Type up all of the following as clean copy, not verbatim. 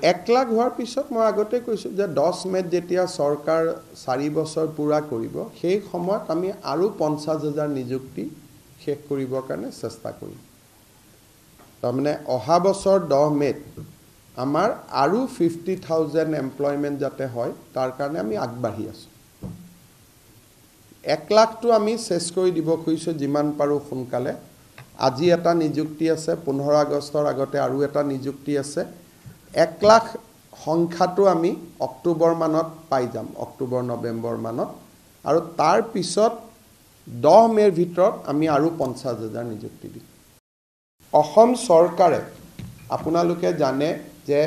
1 লাখ হোৱাৰ পিছত মই আগতে কৈছোঁ যে 10 মেত যেতিয়া চৰকাৰ 4 বছৰ পুৰা কৰিব সেই সময়ত আমি আৰু 50,000 নিযুক্তি শেষ কৰিবৰ কাৰণে চেষ্টা কৰিম তাৰমানে অহা বছৰ 10 মেত আমাৰ আৰু 50,000 এমপ্লয়মেন্ট যাতে হয় তাৰ কাৰণে আমি আগবাঢ়ি আছোঁ 1 লাখটো আমি শেষ কৰি দিব খুজিছোঁ যিমান পাৰোঁ সোনকালে আজি এটা নিযুক্তি আছে 15 আগষ্টৰ আগতে আৰু এটা নিযুক্তি আছে 1 লাখ সংখ্যাটো আমি অক্টোবৰ মানত পাই যাম অক্টোবৰ নৱেম্বৰ মানত আৰু তাৰ পিছত 10 মেৰ ভিতৰত আমি আৰু 50,000 নিযুক্তি দিম অসম চৰকাৰে আপোনালোকে জানে যে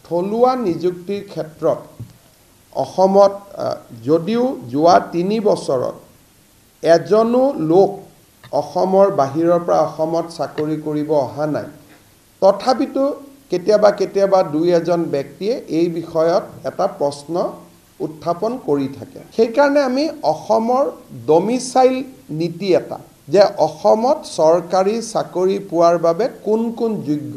থলুৱা নিযুক্তিৰ ক্ষেত্ৰত অসমত যদিও যোৱা 3 বছৰত এজনো লোক অসমৰ বাহিৰৰ পৰা অসমত চাকৰি কৰিব অহা নাই তথাপিতো কেতিয়াবা দুই এজন ব্যক্তিয়ে এই বিষয়ত এটা প্ৰশ্ন উত্থাপন কৰি থাকে সেই কাৰণে আমি অসমৰ ডমিসাইল নীতি এটা যে অসমত চৰকাৰী চাকৰি পোৱাৰ বাবে কোন যোগ্য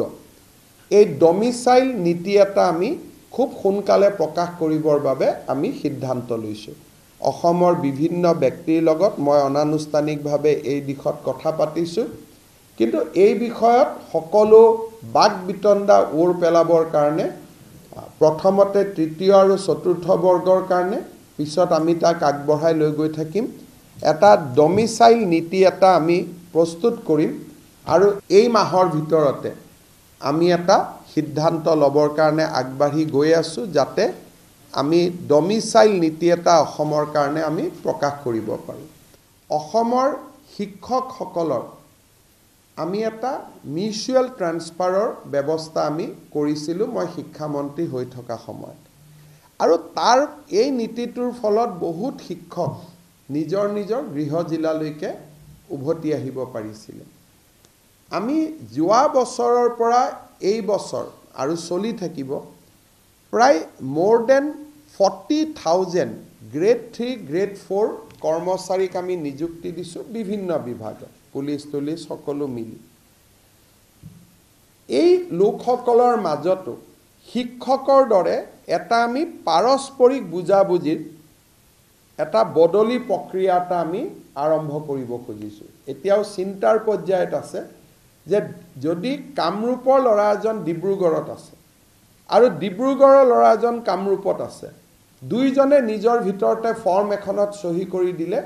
এই ডমিসাইল নীতি এটা আমি খুব সোনকালে প্ৰকাশ কৰিবৰ বাবে আমি সিদ্ধান্ত লৈছো অসমৰ বিভিন্ন ব্যক্তিৰ লগত মই অনানুষ্ঠানিকভাৱে এই দিশত কথা পাতিছো কিন্তু এই বিষয়ত সকলো বাক বিতণ্ডা ওৰ পেলাবৰ কাৰণে প্ৰথমতে তৃতীয় আৰু চতুৰ্থ বৰ্গৰ কাৰণে পিছত আমি তাক আগবঢ়াই লৈ গৈ থাকিম এটা ডমিসাইল নীতি এটা আমি প্ৰস্তুত কৰিম আৰু এই মাহৰ ভিতৰতে আমি এটা সিদ্ধান্ত লবৰ কাৰণে আগবাঢ়ি গৈ আছো যাতে আমি ডমিসাইল নীতি এটা অসমৰ কাৰণে আমি প্ৰকাশ কৰিব পাৰো অসমৰ শিক্ষকসকলৰ আমি এটা মিউচুৱেল ট্ৰান্সফাৰৰ ব্যৱস্থা আমি কৰিছিলো মই শিক্ষা মন্ত্ৰী হৈ থকা সময়ত আৰু তাৰ এই নীতিটোৰ ফলত বহুত শিক্ষক নিজৰ গৃহ জিলালৈকে উভতি আহিব পাৰিছিল আমি যোৱা বছৰৰ পৰা এই বছৰ আৰু চলি থাকিব প্ৰায় more than 40,000 grade 3 grade 4 কৰ্মচাৰীক আমি নিযুক্তি দিছো বিভিন্ন বিভাগত পুলিচ সকলো মিলি এই লোকসকলৰ মাজতো শিক্ষকৰ দৰে এটা আমি পাৰস্পৰিক বুজাবুজিৰ এটা বদলি প্ৰক্ৰিয়া এটা আমি আৰম্ভ কৰিব খুজিছো এতিয়াও চিন্তাৰ পৰ্যায়ত আছে যে যদি কামৰূপৰ ল'ৰা এজন ডিব্ৰুগড়ত আছে আৰু ডিব্ৰুগড়ৰ ল'ৰা এজন কামৰূপত আছে দুইজনে নিজৰ ভিতৰতে ফৰ্ম এখনত সহি কৰি দিলে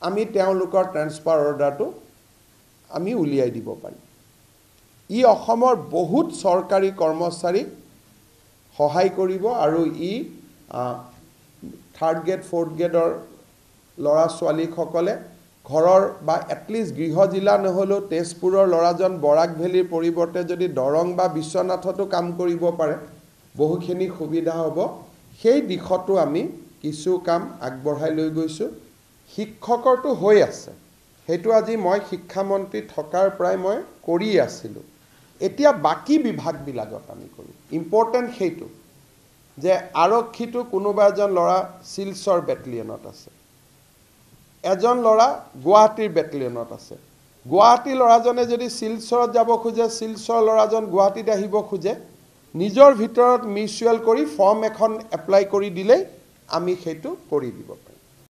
আমি তেওঁলোকৰ ট্ৰান্সফাৰ অৰ্ডাৰটো আমি উলিয়াই দিব পাৰিম ই অসমৰ বহুত চৰকাৰী কৰ্মচাৰীক সহায় কৰিব আৰু ই থাৰ্ড গ্ৰেড ফৰ্থ গ্ৰেডৰ ল'ৰা ছোৱালীসকলে ঘৰৰ বা এটলিষ্ট গৃহ জিলা নহলেও তেজপুৰৰ ল'ৰাজন বৰাক ভেলীৰ পৰিৱৰ্তে যদি দৰং বা বিশ্বনাথতো কাম কৰিব পাৰে বহুখিনি সুবিধা হ'ব সেই দিশতো আমি কিছু কাম আগবঢ়াই লৈ গৈছো শিক্ষকৰটো হৈ আছে হেতু আজি মই শিক্ষা মন্ত্ৰী থকাৰ প্ৰায় মই কৰি আছিলো এতিয়া বাকি বিভাগ বিলাগত আমি কৰো ইম্পৰ্টেন্ট হেতু যে আৰক্ষীটো কোনোবা এজন ল'ৰা সিলচৰ বেটেলিয়নত আছে এজন ল'ৰা গুৱাহাটীৰ বেটেলিয়নত আছে গুৱাহাটী ল'ৰাজনে যদি সিলচৰত যাব খোজে সিলচৰ ল'ৰাজন গুৱাহাটীত আহিব খোজে নিজৰ ভিতৰত মিউচুৱেল কৰি ফৰ্ম এখন এপ্লাই কৰি দিলে আমি হেতু কৰি দিব পাৰিম